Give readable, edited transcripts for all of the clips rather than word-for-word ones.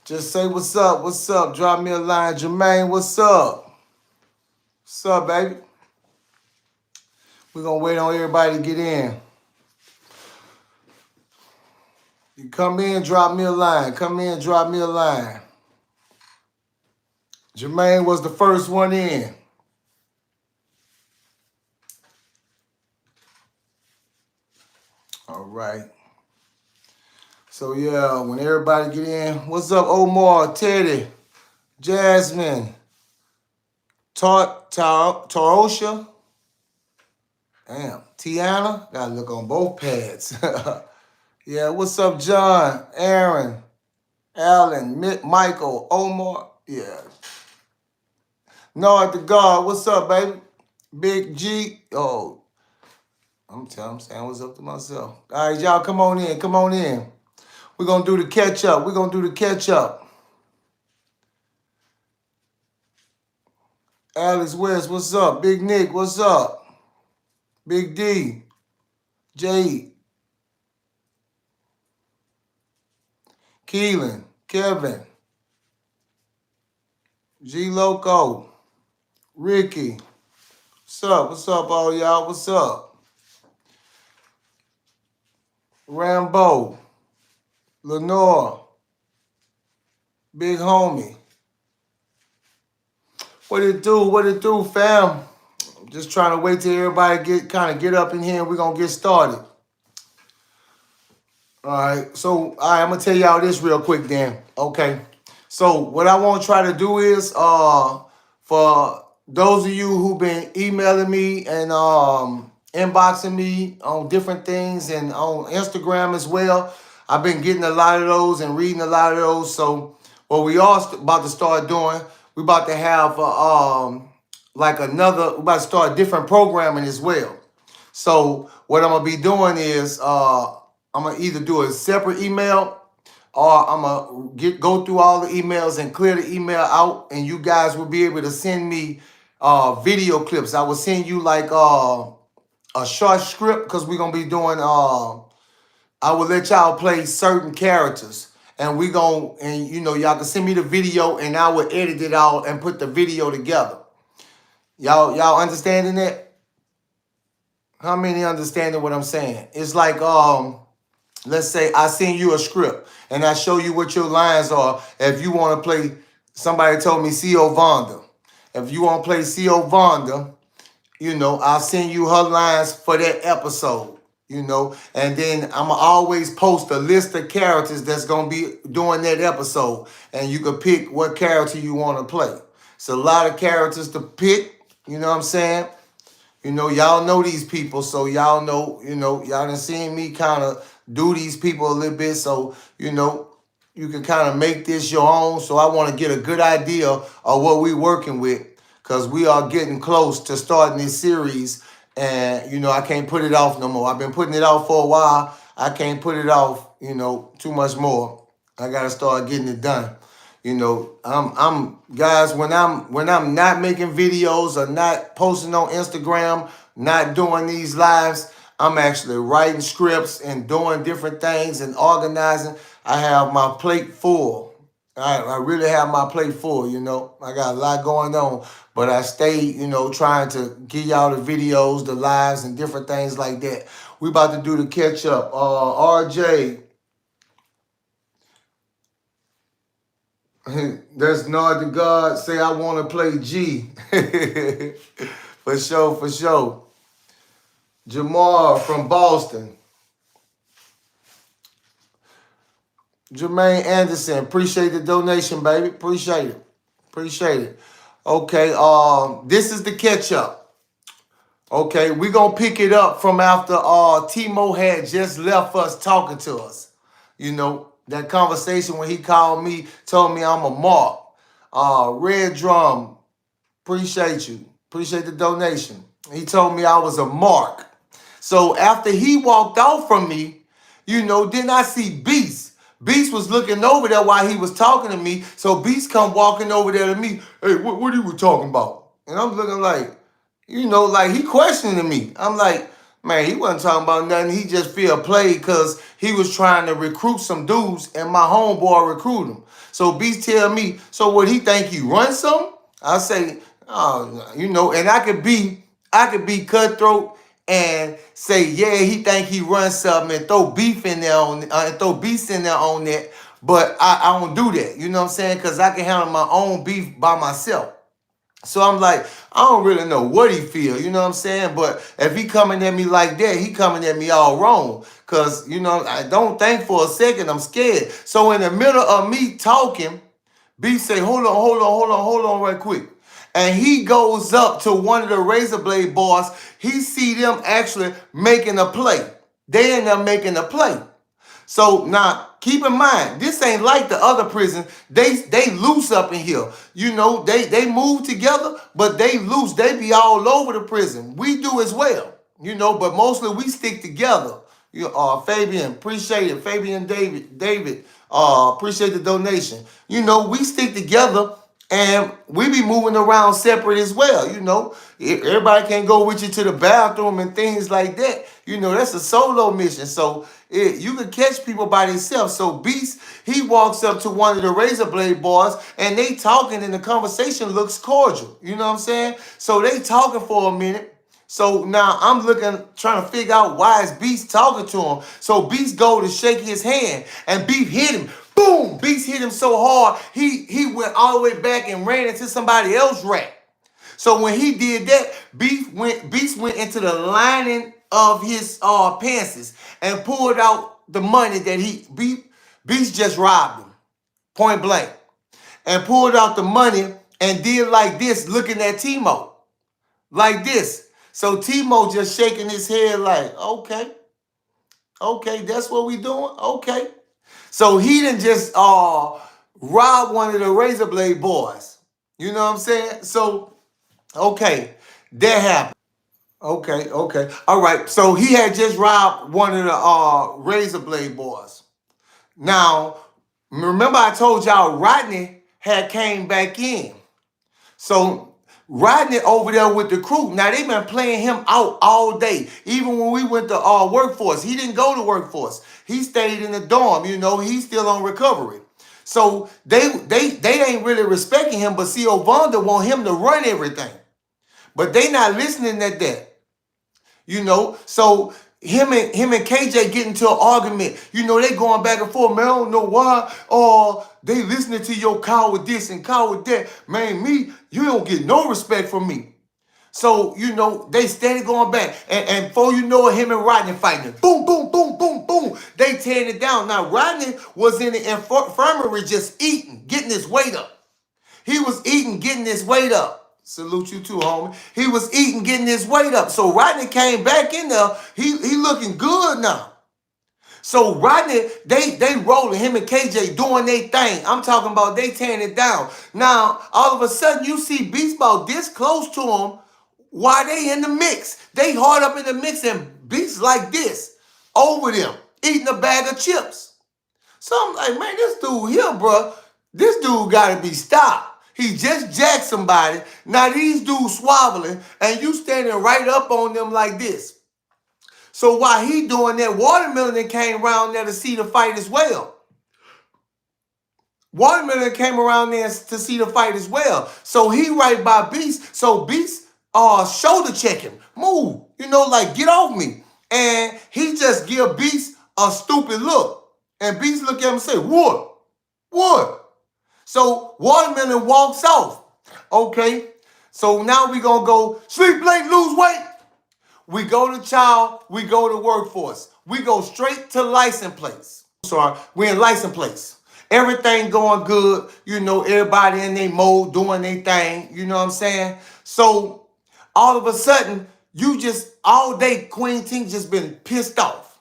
Just say what's up. What's up? Drop me a line. Jermaine, what's up? What's up, baby? We're gonna wait on everybody to get in. You come in, drop me a line. Come in, drop me a line. Jermaine was the first one in. All right. So yeah, when everybody get in, what's up, Omar, Teddy, Jasmine, Tarosha? Damn, Tiana? Gotta look on both pads. Yeah, what's up, John, Aaron, Alan, Michael, Omar? Yeah. No, at the guard, what's up, baby? Big G. Oh, I'm saying what's up to myself. All right, y'all, come on in, come on in. We're gonna do the catch up. We're gonna do the catch up. Alex West, what's up? Big Nick, what's up? Big D, Jay, Keelan, Kevin, G Loco, Ricky. What's up? What's up, all y'all? What's up? Rambo, Lenore, Big Homie. What it do? What it do, fam? I'm just trying to wait till everybody get up in here and we're gonna get started. All right, so I'm gonna tell y'all this real quick then. Okay. So what I want to try to do is for those of you who've been emailing me and inboxing me on different things and on Instagram as well, I've been getting a lot of those and reading a lot of those. So what we all about to start doing, we about to have we about to start different programming as well. So what I'm gonna be doing is I'm gonna either do a separate email or I'm gonna go through all the emails and clear the email out, and you guys will be able to send me video clips. I will send you like a short script because we're gonna be doing. I will let y'all play certain characters, and y'all can send me the video, and I will edit it out and put the video together. Y'all understanding that? How many understanding what I'm saying? It's like let's say I send you a script and I show you what your lines are. If you want to play, somebody told me C.O. Vonda. If you want to play C.O. Vonda, I'll send you her lines for that episode, and then I'm going to always post a list of characters that's going to be doing that episode, and you can pick what character you want to play. It's a lot of characters to pick, you know what I'm saying? Y'all know these people, so y'all know, y'all done seen me kind of do these people a little bit, so, you can kind of make this your own. So I want to get a good idea of what we working with, because we are getting close to starting this series, and, I can't put it off no more. I've been putting it off for a while. I can't put it off, too much more. I got to start getting it done. I'm guys, when I'm not making videos or not posting on Instagram, not doing these lives, I'm actually writing scripts and doing different things and organizing. I have my plate full. I really have my plate full, I got a lot going on, but I stay, trying to give y'all the videos, the lives, and different things like that. We about to do the catch up. RJ. That's Nod to God. Say I want to play G. For sure, for sure. Jamar from Boston. Jermaine Anderson. Appreciate the donation, baby. Appreciate it. Appreciate it. Okay, this is the catch up. Okay, we're gonna pick it up from after Timo had just left us talking to us. That conversation when he called me, told me I'm a mark. Red Drum, appreciate you. Appreciate the donation. He told me I was a mark. So after he walked off from me, then I see Beast. Beast was looking over there while he was talking to me. So Beast come walking over there to me. Hey, what are you talking about? And I'm looking like, like he questioning me. I'm like, Man, he wasn't talking about nothing. He just feel played because he was trying to recruit some dudes and my homeboy recruit him. So Beast tell me, so what he think he run something? I say, oh, and I could be cutthroat and say, yeah, he think he runs something and throw beef in there and throw beast in there on that. But I don't do that. You know what I'm saying? Because I can handle my own beef by myself. So I'm like, I don't really know what he feel, you know what I'm saying? But if he coming at me like that, he coming at me all wrong. Cause, I don't think for a second I'm scared. So in the middle of me talking, B say, hold on right quick. And he goes up to one of the razor blade boys. He see them actually making a play. They end up making a play. So now keep in mind, this ain't like the other prisons. They loose up in here. They move together, but they loose. They be all over the prison. We do as well. But mostly we stick together. Fabian, appreciate it. Fabian David, appreciate the donation. We stick together and we be moving around separate as well. Everybody can't go with you to the bathroom and things like that. That's a solo mission. So you can catch people by themselves. So Beast, he walks up to one of the razor blade boys and they talking and the conversation looks cordial. You know what I'm saying? So they talking for a minute. So now I'm trying to figure out why is Beast talking to him. So Beast go to shake his hand and Beast hit him. Boom! Beast hit him so hard, he went all the way back and ran into somebody else's rack. So when he did that, Beast went into the lining of his pants and pulled out the money that Beast just robbed him, point blank, and pulled out the money and did like this, looking at Timo, like this. So Timo just shaking his head like, okay, that's what we doing, okay. So he didn't just rob one of the razor blade boys. You know what I'm saying? So, okay, that happened. Okay. All right. So he had just robbed one of the razor blade boys. Now, remember I told y'all Rodney had came back in. So Rodney over there with the crew. Now they been playing him out all day. Even when we went to workforce, he didn't go to workforce. He stayed in the dorm. He's still on recovery. So they ain't really respecting him. But see, Ovanda want him to run everything. But they not listening at that. So him and KJ get into an argument. They going back and forth. Man, I don't know why. They listening to your call with this and call with that. Man, you don't get no respect from me. So, they steady going back. And before you know it, him and Rodney fighting. Boom, boom, boom, boom, boom. They tearing it down. Now, Rodney was in the infirmary just eating, getting his weight up. He was eating, getting his weight up. Salute you too, homie. He was eating, getting his weight up. So Rodney came back in there. He looking good now. So Rodney, they rolling, him and KJ doing their thing. I'm talking about they tearing it down. Now, all of a sudden, you see Beast Ball this close to him while they in the mix. They hard up in the mix and Beast like this over them, eating a bag of chips. So I'm like, man, this dude here, bro, this dude got to be stopped. He just jacked somebody. Now these dudes swabbling, and you standing right up on them like this. So while he doing that, Watermelon came around there to see the fight as well. Watermelon came around there to see the fight as well. So he right by Beast. So Beast shoulder check him. Move. Like get off me. And he just give Beast a stupid look. And Beast look at him and say, what? What? So Watermelon walks off. Okay. So now we gonna go sleep late, lose weight. We go to child, we go to workforce. We go straight to license plates. Sorry, we in license plates. Everything going good. Everybody in their mode doing their thing. You know what I'm saying? So all of a sudden, you just all day Queen Tink just been pissed off.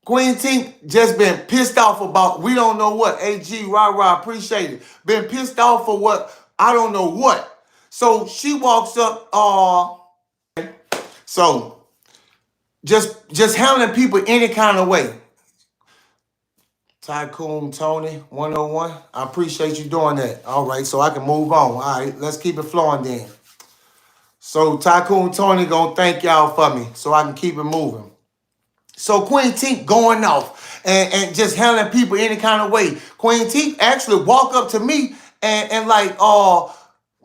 Queen Tink just been pissed off about we don't know what. AG, rah, appreciate it. Been pissed off for what? I don't know what. So she walks up, so just handling people any kind of way. Tycoon Tony 101. I appreciate you doing that. All right, so I can move on. All right, let's keep it flowing then. So Tycoon Tony gonna thank y'all for me so I can keep it moving. So Queen Tink going off and just handling people any kind of way. Queen Tink actually walk up to me and like,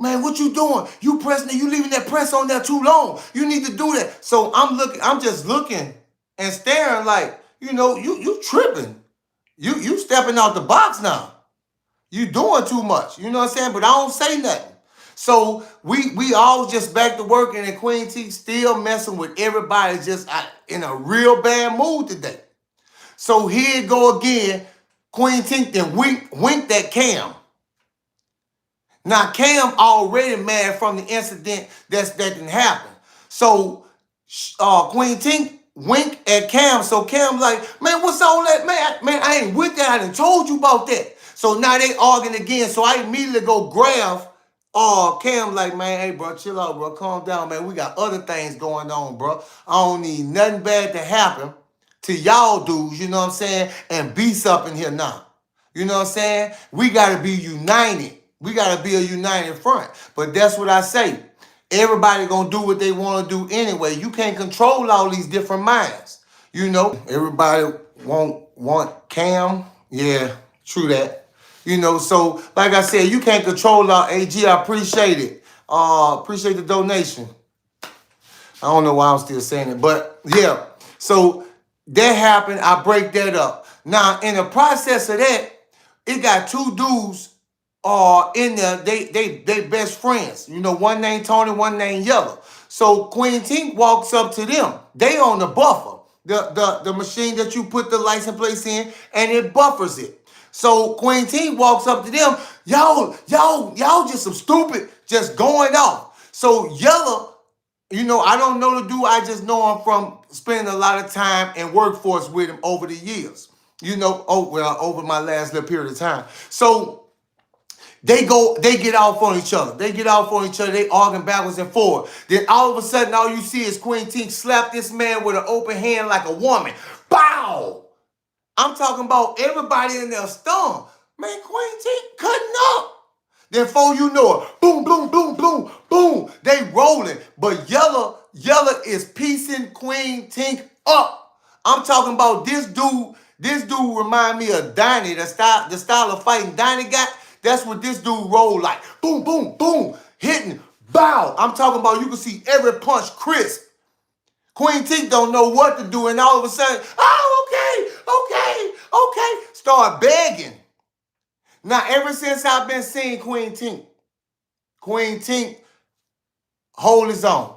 man, what you doing? You pressing it, you leaving that press on there too long. You need to do that. So I'm just looking and staring like, you tripping. You stepping out the box now. You doing too much. You know what I'm saying? But I don't say nothing. So we all just back to work, and then Queen T still messing with everybody, just in a real bad mood today. So here it go again. Queen T then winked at Cam. Now Cam already mad from the incident that didn't happen. So Queen T wink at Cam. So Cam like, man, what's all that, man? Man, I ain't with that. I done told you about that. So now they arguing again. So I immediately go grab Cam like, man, hey, bro, chill out, bro. Calm down, man. We got other things going on, bro. I don't need nothing bad to happen to y'all dudes, you know what I'm saying? And beast up in here now. You know what I'm saying? We got to be united. We got to be a united front. But that's what I say. Everybody going to do what they want to do anyway. You can't control all these different minds. You know, everybody want Cam. Yeah, true that. You know, so like I said, you can't control our AG. I appreciate it. Appreciate the donation. I don't know why I'm still saying it, but yeah. So that happened. I break that up. Now, in the process of that, it got two dudes in there. They best friends. You know, one named Tony, one named Yellow. So Queen Tink walks up to them. They on the buffer, the machine that you put the license plates in, and it buffers it. So Queen T walks up to them, y'all just some stupid, just going off. So Yellow, I don't know the dude, I just know him from spending a lot of time in workforce with him over the years. Over my last little period of time. So they get off on each other. They arguing backwards and forward. Then all of a sudden, all you see is Queen T slap this man with an open hand like a woman. Bow! I'm talking about everybody in there stunned. Man, Queen T cutting up. Then before you know it, boom, boom, boom, boom, boom, they rolling. But Yellow is piecing Queen Tink up. I'm talking about this dude remind me of Donnie, the style of fighting Donnie got. That's what this dude roll like. Boom, boom, boom, hitting, bow. I'm talking about you can see every punch crisp. Queen Tink don't know what to do, and all of a sudden, okay, start begging. Now, ever since I've been seeing Queen Tink hold his own.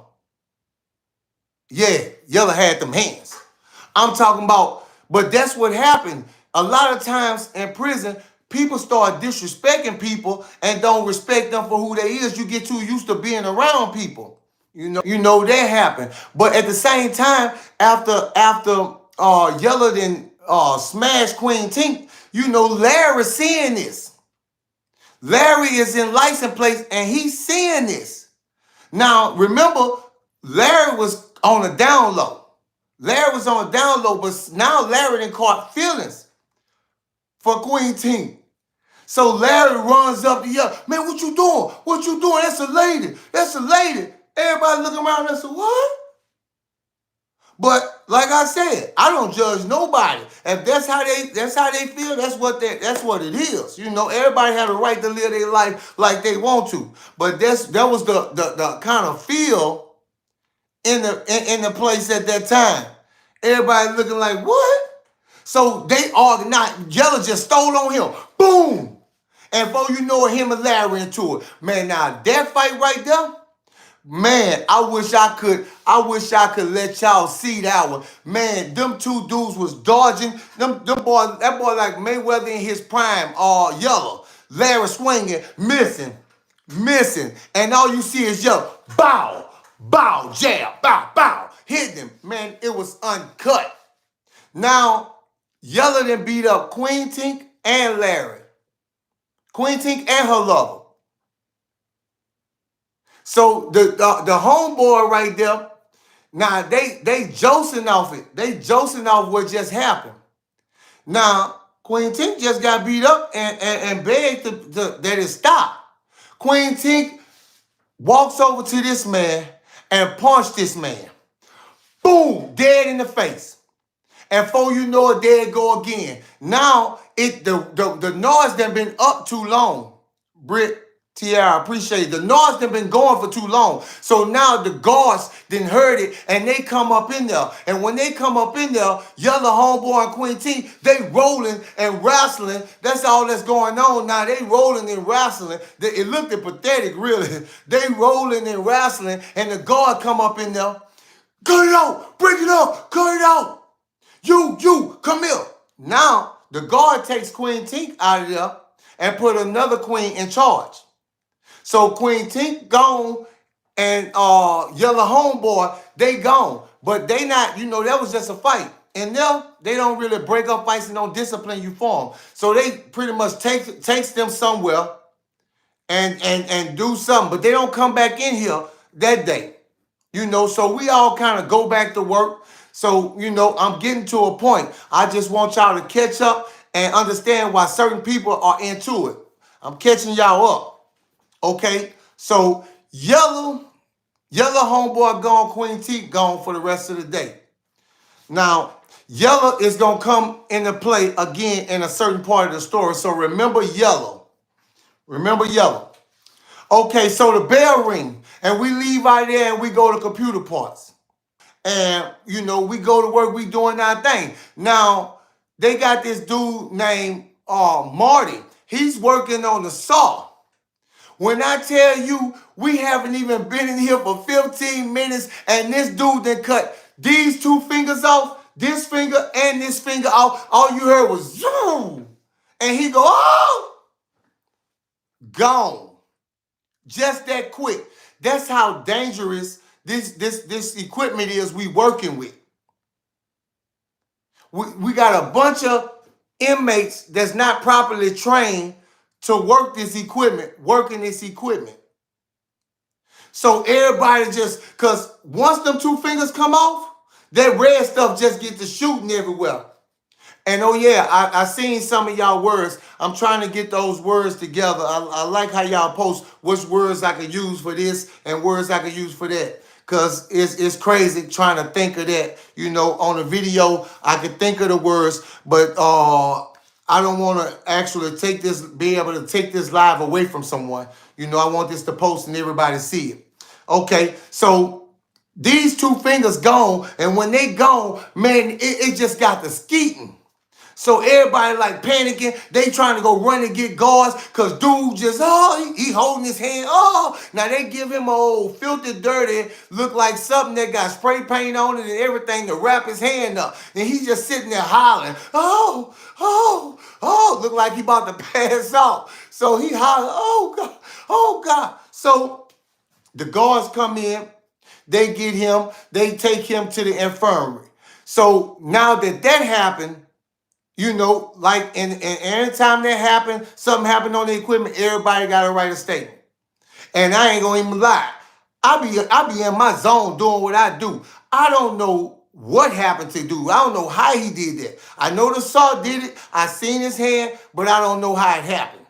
Yeah, Yellow had them hands. I'm talking about, but that's what happened. A lot of times in prison, people start disrespecting people and don't respect them for who they is. You get too used to being around people. You know that happened. But at the same time, after Yellow then smashed Queen Tink, Larry seeing this. Larry is in license plates and he's seeing this. Now, remember, Larry was on a down low. But now Larry done caught feelings for Queen Tink. So Larry runs up to Yellow. Man, what you doing? That's a lady. Everybody looking around and say, what? But like I said, I don't judge nobody. If that's how they feel, that's what it is. Everybody had a right to live their life like they want to. But that was the kind of feel in the place at that time. Everybody looking like, what? So they are not, Yellow just stole on him. Boom! And before you know it, him and Larry into it. Man, now that fight right there, man, I wish I could let y'all see that one. Man, them two dudes was dodging. That boy like Mayweather in his prime, Yellow. Larry swinging, missing. And all you see is Yellow. Bow, jab, bow. Hitting him. Man, it was uncut. Now, Yellow then beat up Queen Tink and Larry. Queen Tink and her lover. So the homeboy right there, now they josing off it. They josing off what just happened. Now, Queen Tink just got beat up and begged that it stop. Queen Tink walks over to this man and punched this man. Boom, dead in the face. And before you know it, there it go again. Now, the noise done been up too long. Britt, Tiara, I appreciate it. The noise done been going for too long. So now the guards done heard it and they come up in there. And when they come up in there, Yellow Homeboy and Queen T, they rolling and wrestling. That's all that's going on now. They rolling and wrestling. It looked pathetic, really. They rolling and wrestling and the guard come up in there. Cut it out! Break it up! Cut it out! You, come here. Now, the guard takes Queen Tink out of there and put another queen in charge. So Queen Tink gone and Yellow Homeboy, they gone. But they not, that was just a fight. And them, they don't really break up fights and don't discipline you for them. So they pretty much takes them somewhere and do something. But they don't come back in here that day. So we all kind of go back to work. So, I'm getting to a point. I just want y'all to catch up and understand why certain people are into it. I'm catching y'all up. Okay? So, Yellow Homeboy gone, Queen T gone for the rest of the day. Now, Yellow is going to come into play again in a certain part of the story. So, remember Yellow. Okay, so the bell ring. And we leave out there and we go to computer parts. And, we go to work, we doing our thing. Now, they got this dude named Marty. He's working on the saw. When I tell you, we haven't even been in here for 15 minutes, and this dude then cut these two fingers off, this finger and this finger off. All you heard was zoom. And he go, oh, gone. Just that quick. That's how dangerous this equipment is we working with. We got a bunch of inmates that's not properly trained to working this equipment. So everybody because once them two fingers come off, that red stuff just gets to shooting everywhere. And oh yeah, I seen some of y'all words. I'm trying to get those words together. I like how y'all post which words I could use for this and words I could use for that. Because it's crazy trying to think of that. On a video, I could think of the words, but I don't want to actually be able to take this live away from someone. I want this to post and everybody see it. Okay, so these two fingers gone, and when they gone, man, it just got the skeeting. So everybody like panicking. They trying to go run and get guards because dude just, he holding his hand. Now they give him a old filthy dirty, look like something that got spray paint on it and everything to wrap his hand up. And he's just sitting there hollering, look like he about to pass out. So he hollering, oh God. So the guards come in, they get him, they take him to the infirmary. So now that happened, like and anytime that happened, something happened on the equipment, everybody got to write a statement. And I ain't gonna even lie. I be in my zone doing what I do. I don't know what happened to dude. I don't know how he did that. I know the saw did it. I seen his hand, but I don't know how it happened.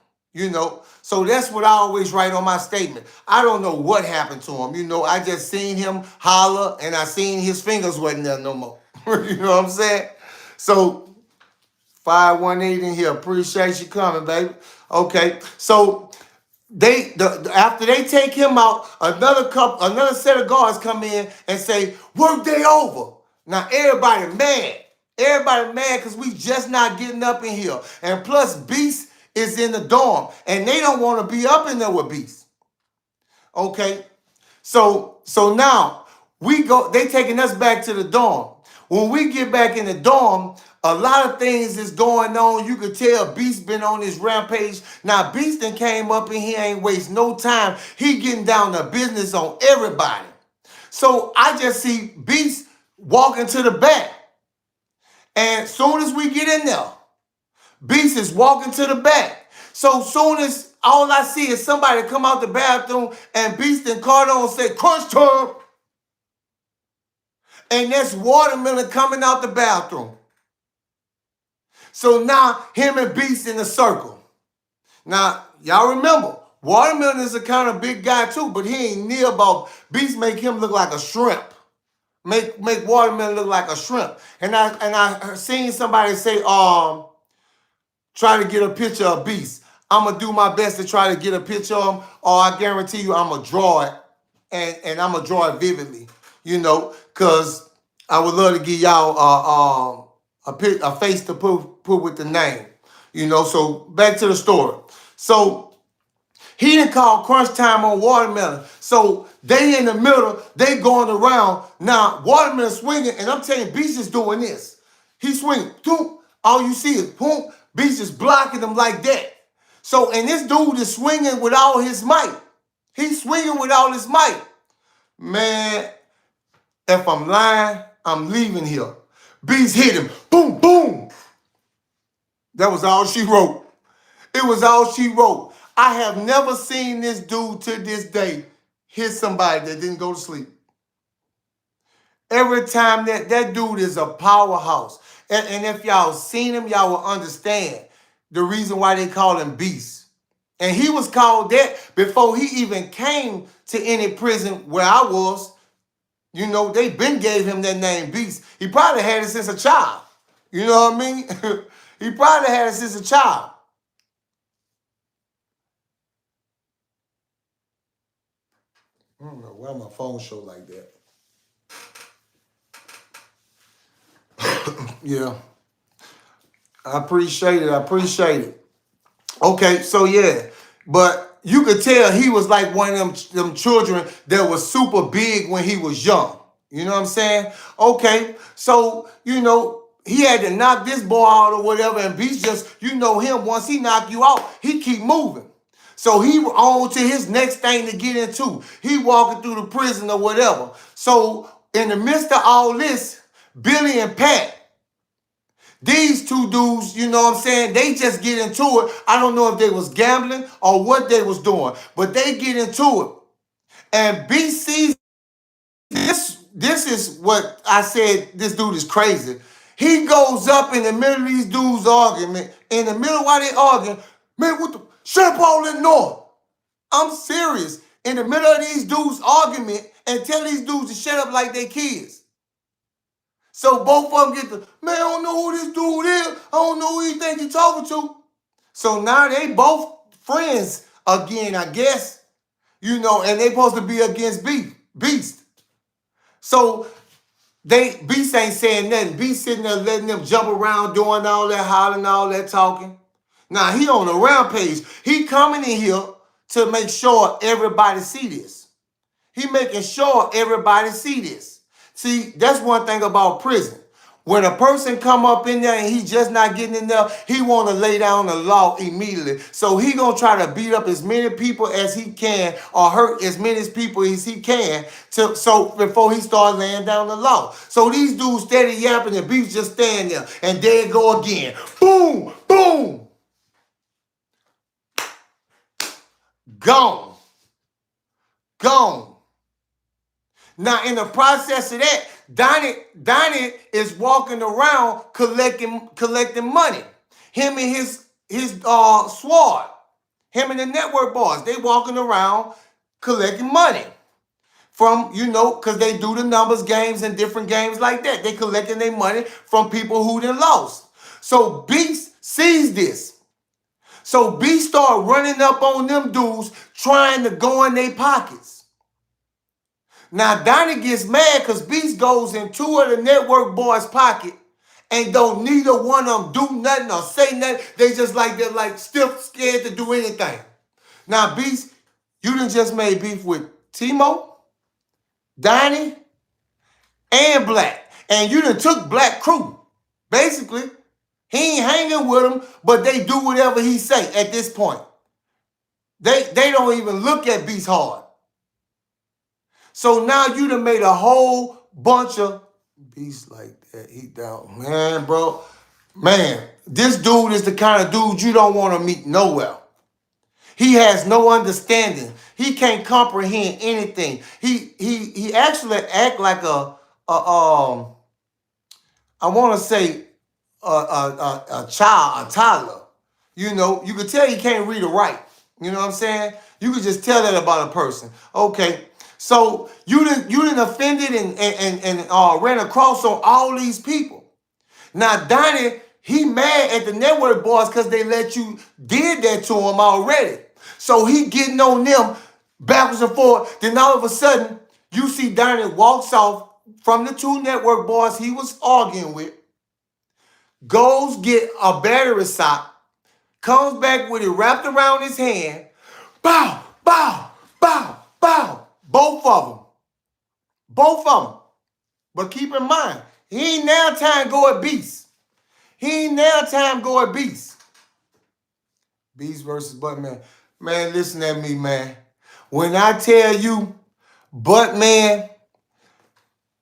So that's what I always write on my statement. I don't know what happened to him. I just seen him holler and I seen his fingers wasn't there no more. You know what I'm saying? So 518 in here. Appreciate you coming, baby. Okay, so after they take him out, another set of guards come in and say, work day over. Now everybody mad. Everybody mad because we just not getting up in here. And plus Beast is in the dorm. And they don't want to be up in there with Beast. Okay. So now they taking us back to the dorm. When we get back in the dorm, a lot of things is going on. You could tell Beast been on his rampage. Now, Beast done came up and he ain't waste no time. He getting down to business on everybody. So I just see Beast walking to the back. And soon as we get in there, Beast is walking to the back. So soon as all I see is somebody come out the bathroom and Beast and Cardone say, crunch time. And that's Watermelon coming out the bathroom. So now him and Beast in a circle. Now, y'all remember, Watermelon is a kind of big guy too, but he ain't near about. Beast make him look like a shrimp. Make Watermelon look like a shrimp. And I seen somebody say, try to get a picture of Beast. I'm gonna do my best to try to get a picture of him, or I guarantee you I'm gonna draw it, and I'm gonna draw it vividly, cause I would love to give y'all a face to put with the name, So back to the story. So he didn't call crunch time on Watermelon. So they in the middle, they going around. Now, Watermelon swinging, and I'm telling you, Beast is doing this. He swinging. Boom. All you see is boom. Beast is blocking them like that. So, and this dude is swinging with all his might. He's swinging with all his might. Man, if I'm lying, I'm leaving here. Beast hit him. Boom, boom. That was all she wrote. It was all she wrote. I have never seen this dude to this day hit somebody that didn't go to sleep. Every time that dude is a powerhouse. And if y'all seen him, y'all will understand the reason why they call him Beast. And he was called that before he even came to any prison where I was. They been gave him that name, Beast. He probably had it since a child. You know what I mean? He probably had it since a child. I don't know why my phone show like that. Yeah. I appreciate it. Okay, so yeah. But you could tell he was like one of them children that was super big when he was young. You know what I'm saying? Okay, so, he had to knock this boy out or whatever, and Beast just, him, once he knock you out, he keep moving. So he on to his next thing to get into. He walking through the prison or whatever. So in the midst of all this, Billy and Pat, these two dudes, they just get into it. I don't know if they was gambling or what they was doing, but they get into it. And B sees this is what I said, this dude is crazy. He goes up in the middle of these dudes' argument, in the middle while they arguing, man, what the, shut up all that noise. I'm serious. In the middle of these dudes' argument, and tell these dudes to shut up like they kids. So both of them get the, man, I don't know who this dude is. I don't know who you think you're talking to. So now they both friends again, I guess. And they supposed to be against Beast. So Beast ain't saying nothing. Beast sitting there letting them jump around, doing all that hollering, all that talking. Now he on a rampage. He coming in here to make sure everybody see this. He making sure everybody see this. See, that's one thing about prison. When a person come up in there and he just not getting in there, he want to lay down the law immediately. So he going to try to beat up as many people as he can or hurt as many people as he can so before he start laying down the law. So these dudes steady yapping and Beast just stand there. And there it go again. Boom, boom. Gone. Gone. Now, in the process of that, Donnie is walking around collecting money. Him and his squad, him and the network boss, they walking around collecting money from, because they do the numbers games and different games like that. They collecting their money from people who done lost. So Beast sees this. So Beast start running up on them dudes trying to go in their pockets. Now, Donnie gets mad because Beast goes in two of the network boys' pocket and don't neither one of them do nothing or say nothing. They just they're like stiff, scared to do anything. Now, Beast, you done just made beef with Timo, Donnie, and Black. And you done took Black crew. Basically, he ain't hanging with him, but they do whatever he say at this point. They don't even look at Beast hard. So now you done made a whole bunch of Beast like that. He down. Man, bro. Man, this dude is the kind of dude you don't want to meet nowhere. He has no understanding. He can't comprehend anything. He actually act like I want to say a child, a toddler. You could tell he can't read or write. You know what I'm saying? You could just tell that about a person. Okay. So you didn't offended and ran across on all these people. Now Donnie, he mad at the network boys because they let you did that to him already. So he getting on them backwards and forth. Then all of a sudden, you see Donnie walks off from the two network boys he was arguing with, goes get a battery sock, comes back with it wrapped around his hand. Bow, bow, bow, bow. Both of them. Both of them. But keep in mind, he ain't now time go at Beast. He ain't now time go at Beast. Beast versus Buttman. Man, listen at me, man. When I tell you, Buttman,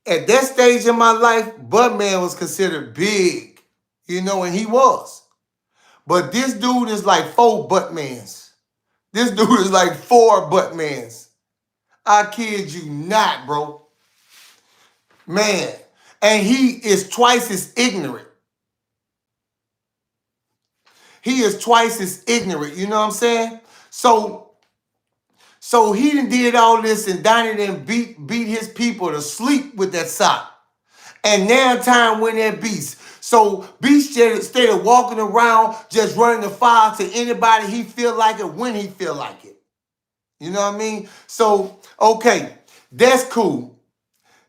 at that stage in my life, Buttman was considered big. You know, and he was. But this dude is like 4 Buttmans. This dude is like 4 Buttmans. I kid you not, bro. Man. And he is twice as ignorant. He is twice as ignorant. You know what I'm saying? So he did all this and Donnie done beat his people to sleep with that sock. And now time win that Beast. So Beast instead of walking around just running the fire to anybody he feel like it when he feel like it. You know what I mean? So, okay, that's cool.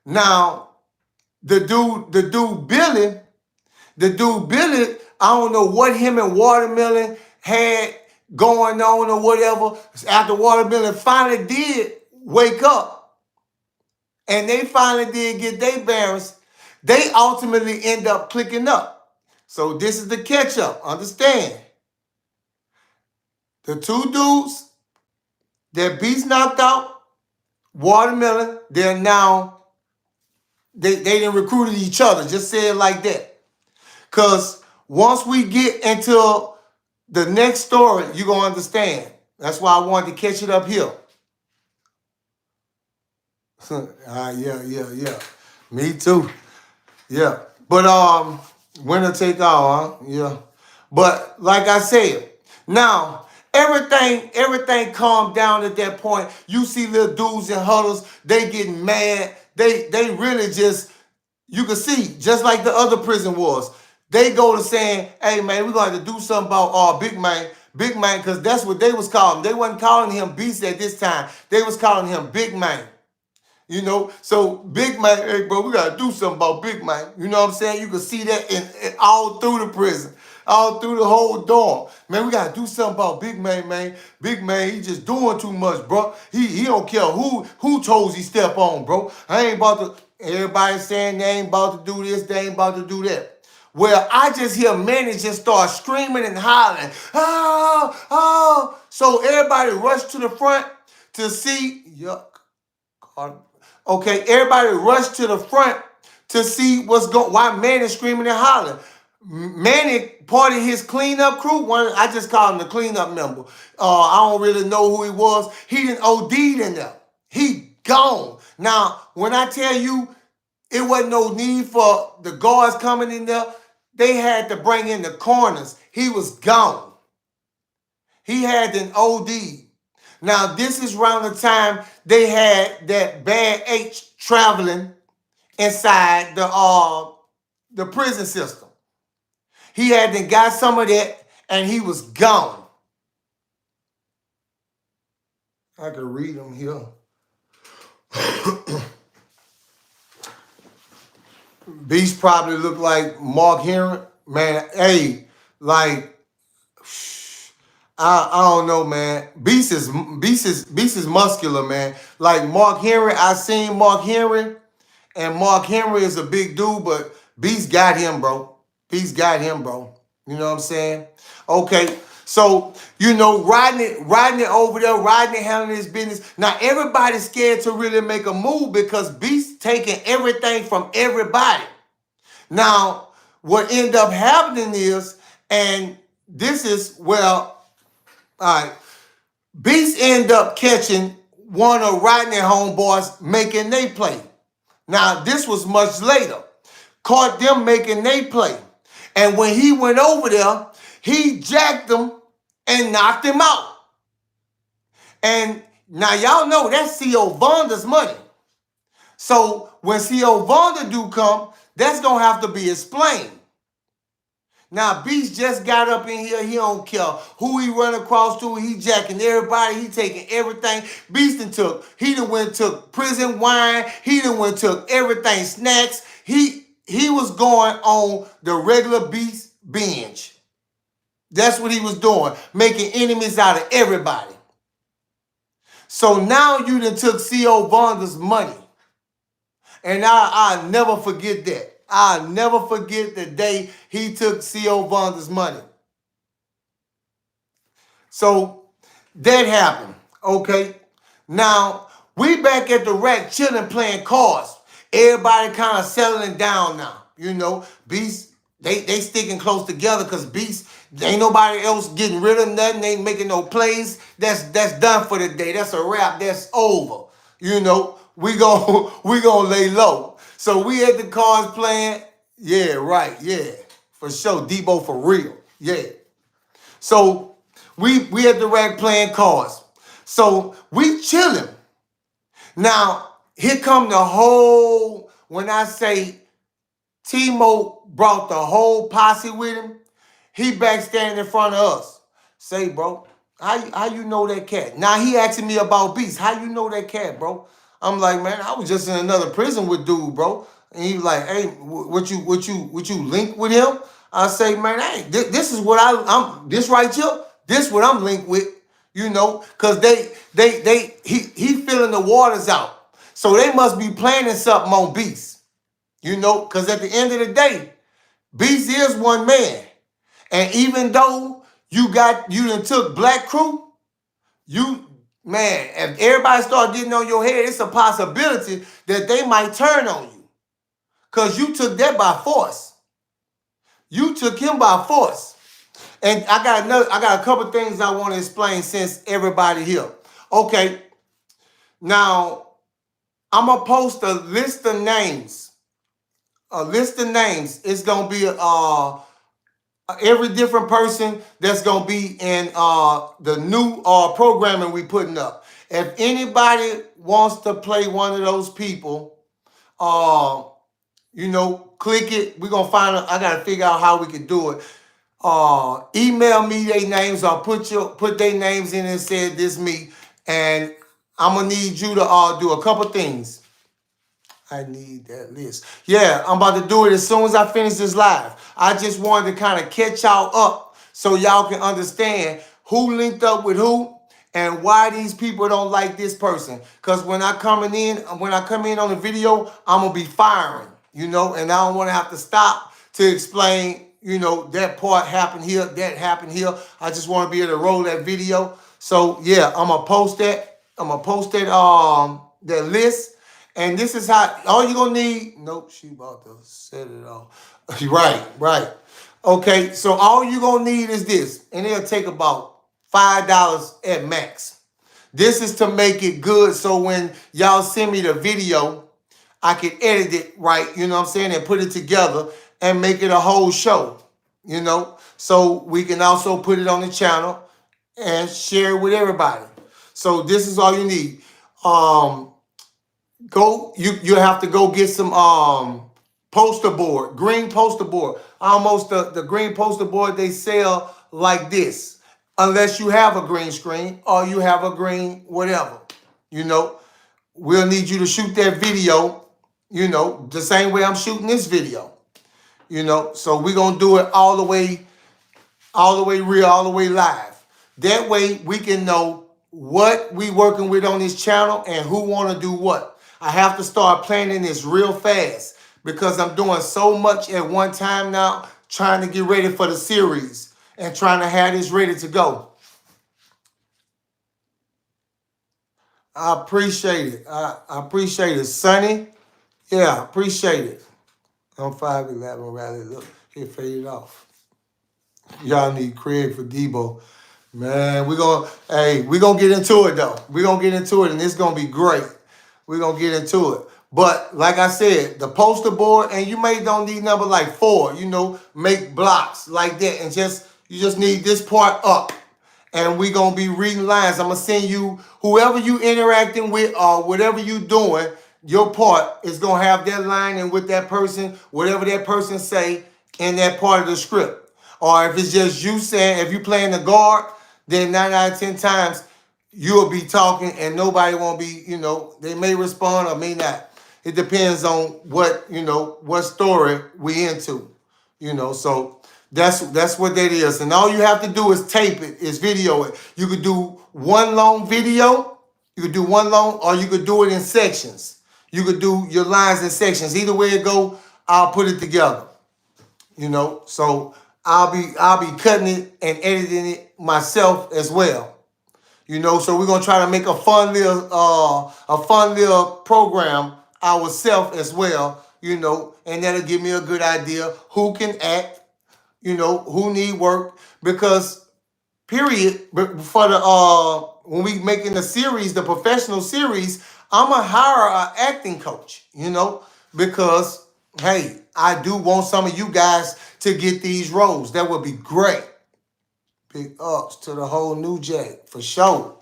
Now, the dude Billy, I don't know what him and Watermelon had going on or whatever. After Watermelon finally did wake up and they finally did get their bearings, they ultimately end up clicking up. So this is the catch up. Understand? The two dudes that Beast knocked out, Watermelon, they're now, they done recruited each other. Just say it like that. Because once we get into the next story, you're going to understand. That's why I wanted to catch it up here. Yeah. Me too. Yeah. But winner take all, huh? Yeah. But like I said, now everything calmed down at that point. You see little dudes in huddles, they getting mad. They really just, you can see, just like the other prison was. They go to saying, hey man, we're gonna have to do something about Big Man, because that's what they was calling him. They wasn't calling him Beast at this time. They was calling him Big Man. You know, so Big Man, hey bro, we gotta do something about Big Man. You know what I'm saying? You can see that in all through the prison, all through the whole dorm. Man, we gotta do something about Big Man, man. Big Man, he just doing too much, bro. He don't care who toes he step on, bro. I ain't about to. Everybody saying they ain't about to do this, they ain't about to do that. Well, I just hear Manny just start screaming and hollering. Oh. So everybody rushed to the front to see. Yuck. Okay, everybody rushed to the front to see why Manny screaming and hollering. Manny, part of his cleanup crew, I just call him the cleanup member. I don't really know who he was. He done OD'd in there. He gone. Now, when I tell you it wasn't no need for the guards coming in there, they had to bring in the corners. He was gone. He had an OD. Now, this is around the time they had that bad H traveling inside the prison system. He had then got some of that, and he was gone. I could read them here. Beast probably looked like Mark Henry. Man, hey, like, I don't know, man. Beast is muscular, man. Like Mark Henry, I seen Mark Henry, and Mark Henry is a big dude, but Beast got him, bro. Beast got him, bro. You know what I'm saying? Okay, so you know, Rodney over there, Rodney handling his business. Now everybody's scared to really make a move because Beast taking everything from everybody. Now, what ended up happening is, and this is, well, all right, Beast end up catching one of Rodney homeboys making they play. Now, this was much later. Caught them making they play. And when he went over there, he jacked them and knocked him out. And now y'all know that's C.O. Vonda's money. So when C.O. Vonda do come, that's going to have to be explained. Now, Beast just got up in here. He don't care who he run across to. He jacking everybody. He taking everything. Beast he done went took prison wine. He done went took everything, snacks. He was going on the regular Beast binge. That's what he was doing, making enemies out of everybody. So now you done took C.O. Vonda's money. And I'll never forget that. I'll never forget the day he took C.O. Vonda's money. So that happened. Okay. Now, we back at the rack chilling, playing cards. Everybody kind of settling down now. You know, Beast, they sticking close together because Beast, ain't nobody else getting rid of nothing. They ain't making no plays. That's done for the day. That's a wrap. That's over. You know, we gonna lay low. So we at the cards playing. Yeah, right. Yeah, for sure. Debo for real. Yeah. So we at the rack playing cards. So we chilling. Now, here come the whole, when I say Timo brought the whole posse with him, he back standing in front of us. Say, bro, how you know that cat? Now he asking me about Beast. How you know that cat, bro? I'm like, man, I was just in another prison with dude, bro. And he like, hey, what you link with him? I say, man, hey, this is what I'm this right here. This what I'm linked with, you know, cause he filling the waters out. So they must be planning something on Beast, you know, cause at the end of the day, Beast is one man. And even though you done took Black Crew, man, if everybody start getting on your head, it's a possibility that they might turn on you. Because you took that by force. You took him by force. And I got a couple things I want to explain since everybody here. Okay. Now, I'm going to post a list of names. It's going to be every different person that's going to be in the new programming we putting up. If anybody wants to play one of those people, you know, click it. We're going to I got to figure out how we can do it. Email me their names or put their names in and say this me. And I'm going to need you to do a couple things. I need that list. Yeah, I'm about to do it as soon as I finish this live. I just wanted to kind of catch y'all up so y'all can understand who linked up with who and why these people don't like this person. Because when I come in on the video, I'm going to be firing, you know, and I don't want to have to stop to explain, you know, that part happened here, that happened here. I just want to be able to roll that video. So, yeah, I'm going to post that. I'm going to post that list. And this is how, all you're going to need, nope, she about to set it off. Right. Okay, so all you're going to need is this. And it'll take about $5 at max. This is to make it good so when y'all send me the video, I can edit it right, you know what I'm saying, and put it together and make it a whole show, you know. So we can also put it on the channel and share it with everybody. So this is all you need. You have to go get some poster board, green poster board. Almost the green poster board they sell like this, unless you have a green screen or you have a green whatever. You know, we'll need you to shoot that video, you know, the same way I'm shooting this video. You know, so we're gonna do it all the way real, all the way live. That way we can know what we working with on this channel and who want to do what. I have to start planning this real fast because I'm doing so much at one time now, trying to get ready for the series and trying to have this ready to go. I appreciate it. I appreciate it. Sonny, yeah, I appreciate it. I'm 5'11", rather look, it faded off. Y'all need Craig for Debo. Man, we're gonna get into it though. We're gonna get into it and it's gonna be great. We're going to get into it. But like I said, the poster board, and you don't need number like 4, you know, make blocks like that. And you just need this part up. and we gonna be reading lines. I'm gonna send you whoever you interacting with or whatever you doing. Your part is gonna have that line and with that person, whatever that person say in that part of the script. Or if it's just you saying, if you playing the guard, then 9 out of 10 times you'll be talking and nobody won't be, they may respond or may not. It depends on what, what story we into, so that's what that is. And all you have to do is tape it, is video it. You could do one long video, you could do one long, or you could do it in sections. You could do your lines in sections. Either way it go, I'll put it together. So I'll be cutting it and editing it myself as well. So we're gonna try to make a fun little program ourselves as well, and that'll give me a good idea who can act, who need work, because period, but for the when we making the series, the professional series, I'ma hire an acting coach, because hey, I do want some of you guys to get these roles. That would be great. Big ups to the whole New Jack, for sure.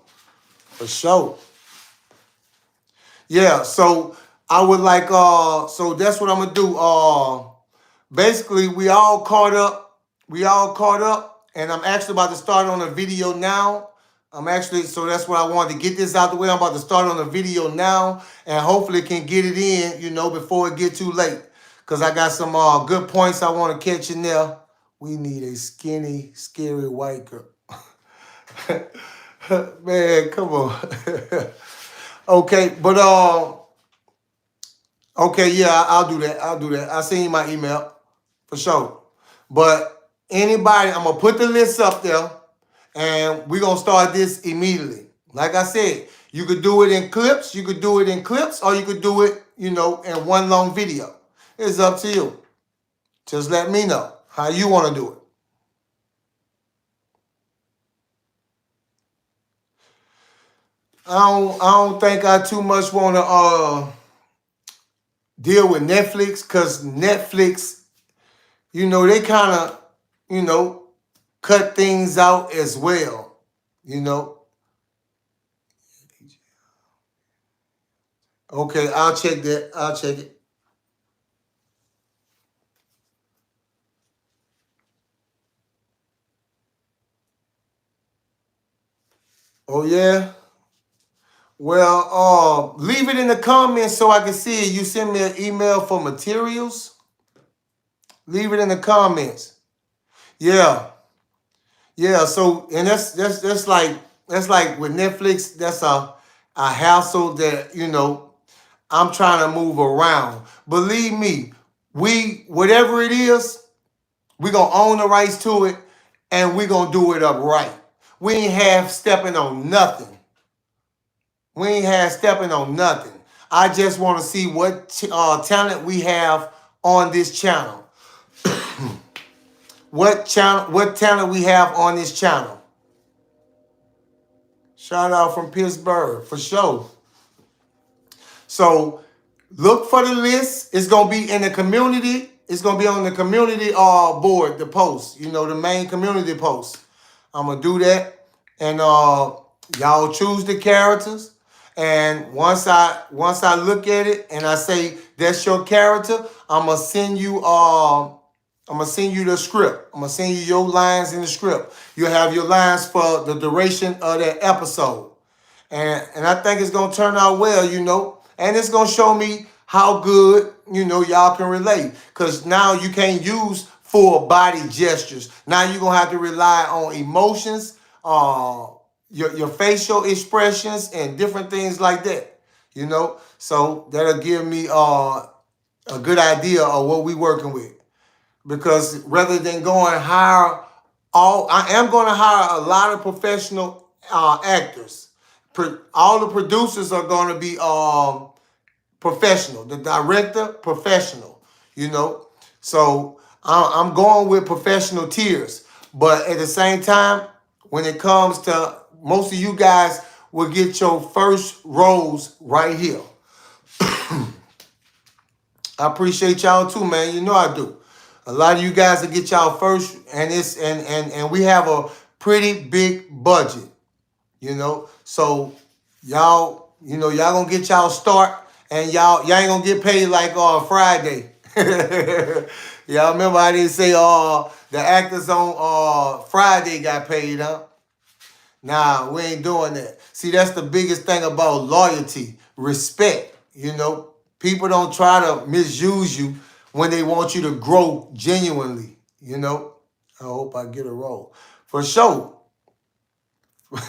For sure. Yeah, so I would like so that's what I'm gonna do. Basically we all caught up. And I'm actually about to start on a video now. So that's what I wanted to get this out the way. I'm about to start on a video now and hopefully can get it in, before it get too late. Cause I got some good points I want to catch in there. We need a skinny, scary white girl. Man, come on. Okay, but okay, yeah, I'll do that. I'll send you my email for sure. But anybody, I'm gonna put the list up there, and we're gonna start this immediately. Like I said, you could do it in clips. You could do it in clips, or you could do it, in one long video. It's up to you. Just let me know how you want to do it. I don't think I too much want to deal with Netflix, because Netflix, they kind of, cut things out as well, Okay, I'll check that. I'll check it. Oh, yeah? Well, leave it in the comments so I can see it. You send me an email for materials. Leave it in the comments. Yeah. Yeah, so and that's like with Netflix, that's a hassle that, I'm trying to move around. Believe me, whatever it is, we're gonna own the rights to it and we're gonna do it up right. We ain't half stepping on nothing. I just want to see what talent we have on this channel. What talent we have on this channel. Shout out from Pittsburgh, for sure. So look for the list. It's going to be in the community. It's going to be on the community board, the post, the main community post. I'm going to do that. And y'all choose the characters. And once I look at it and I say that's your character, I'm gonna send you the script. I'm gonna send you your lines in the script. You'll have your lines for the duration of that episode. And I think it's gonna turn out well, and it's gonna show me how good, y'all can relate. Cause now you can't use full body gestures. Now you're gonna have to rely on emotions, your facial expressions and different things like that, So that'll give me a good idea of what we working with. Because rather than I am going to hire a lot of professional actors. All the producers are going to be professional. The director, professional, So I'm going with professional tiers. But at the same time, when it comes to most of you guys will get your first roles right here. I appreciate y'all too, man. I do. A lot of you guys will get y'all first, and we have a pretty big budget, you know. So y'all, y'all gonna get y'all start, and y'all ain't gonna get paid like Friday. Y'all remember I didn't say the actors on Friday got paid, huh? Nah, we ain't doing that. See, that's the biggest thing about loyalty, respect. People don't try to misuse you when they want you to grow genuinely. I hope I get a role. For sure.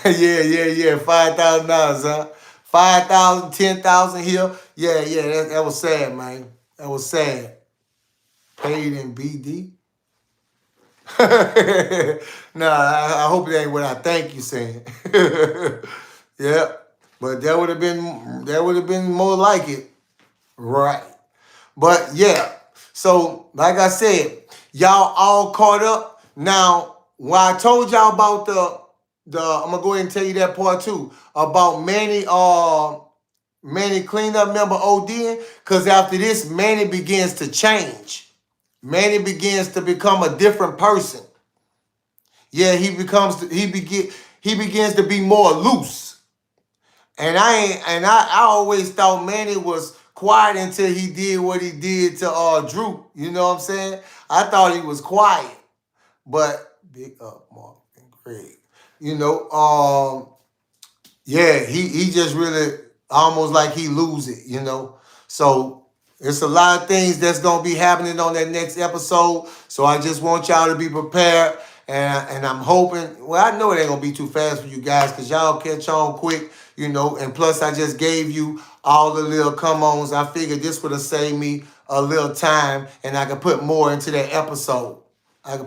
Yeah. $5,000, huh? 5,000, 10,000 here. Yeah. That was sad, man. That was sad. Paid in BD. Nah, I hope it ain't what I think you saying. Yeah, but that would have been more like it, right? But yeah, so like I said, y'all all caught up. Now, when I told y'all about the I'm gonna go ahead and tell you that part too about Manny cleanup member ODing, because after this, Manny begins to change. Manny begins to become a different person. Yeah, he begins to be more loose. And I always thought Manny was quiet until he did what he did to Drew. You know what I'm saying? I thought he was quiet, but big up Mark and Greg. You know, yeah, he just really almost like he lose it. So it's a lot of things that's gonna be happening on that next episode. So I just want y'all to be prepared. And I'm hoping, well, I know it ain't gonna be too fast for you guys because y'all catch on quick, and plus I just gave you all the little come-ons. I figured this would have saved me a little time and I could put more into that episode. Rather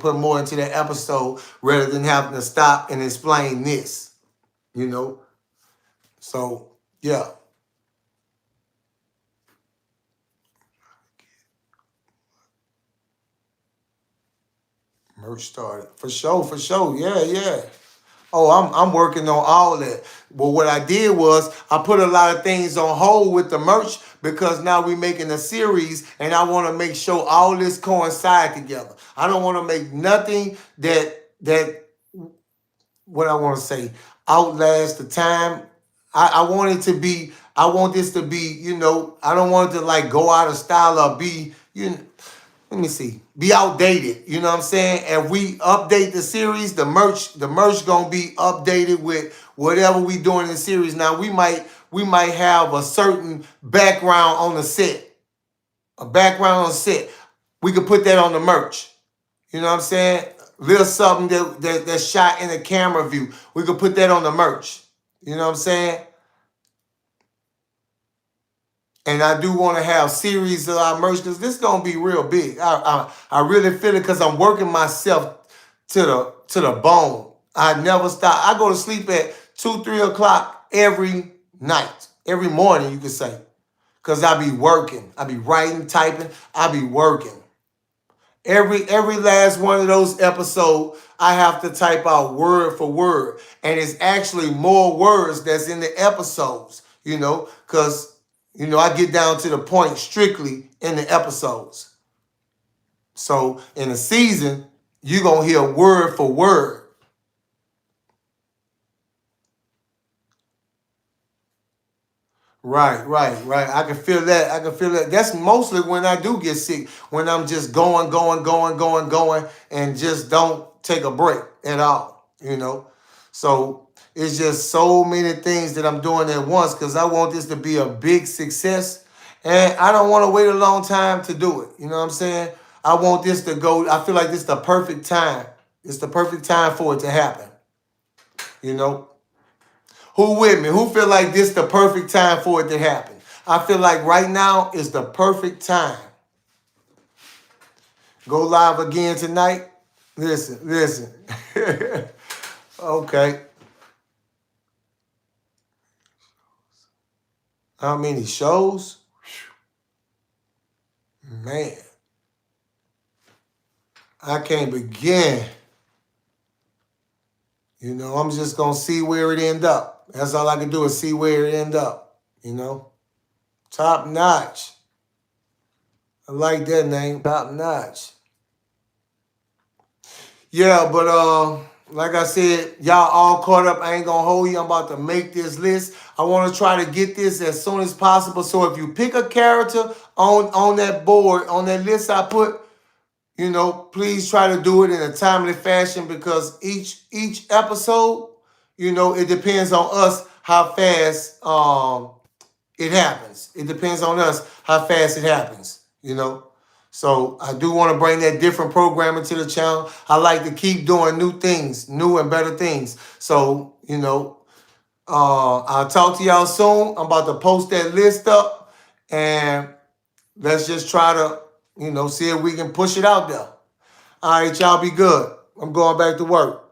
than having to stop and explain this, So, yeah. Merch started. For sure. Yeah. Oh, I'm working on all that. But what I did was I put a lot of things on hold with the merch because now we're making a series and I want to make sure all this coincide together. I don't want to make nothing that what I want to say outlast the time. I want this to be, I don't want it to like go out of style or be, let me see, be outdated. You know what I'm saying? If we update the series, the merch gonna be updated with whatever we doing in the series. Now we might have a certain background on the set. A background on the set. We could put that on the merch. You know what I'm saying? Little something that's shot in a camera view. We could put that on the merch. You know what I'm saying? And I do want to have series of our merch because this is gonna be real big. I really feel it because I'm working myself to the bone. I never stop. I go to sleep at 2-3 o'clock every night, every morning you could say, because I be working. I be writing, typing. I be working. Every last one of those episodes, I have to type out word for word, and it's actually more words that's in the episodes. Because I get down to the point strictly in the episodes. So in the season, you're going to hear word for word. Right. I can feel that. That's mostly when I do get sick, when I'm just going, and just don't take a break at all. So it's just so many things that I'm doing at once because I want this to be a big success. And I don't want to wait a long time to do it. You know what I'm saying? I want this to go. I feel like this is the perfect time. It's the perfect time for it to happen. You know? Who with me? Who feel like this is the perfect time for it to happen? I feel like right now is the perfect time. Go live again tonight. Listen. Okay. How many shows? Man. I can't begin. I'm just going to see where it end up. That's all I can do is see where it end up. Top notch. I like that name, top notch. Yeah, but like I said, y'all all caught up. I ain't gonna hold you. I'm about to make this list. I want to try to get this as soon as possible. So if you pick a character on that board, on that list I put, you know, please try to do it in a timely fashion because each episode, you know, it depends on us how fast it happens. It depends on us how fast it happens, you know. So I do want to bring that different programming to the channel. I like to keep doing new things, new and better things. So, you know, I'll talk to y'all soon. I'm about to post that list up and let's just try to, you know, see if we can push it out there. All right, y'all be good. I'm going back to work.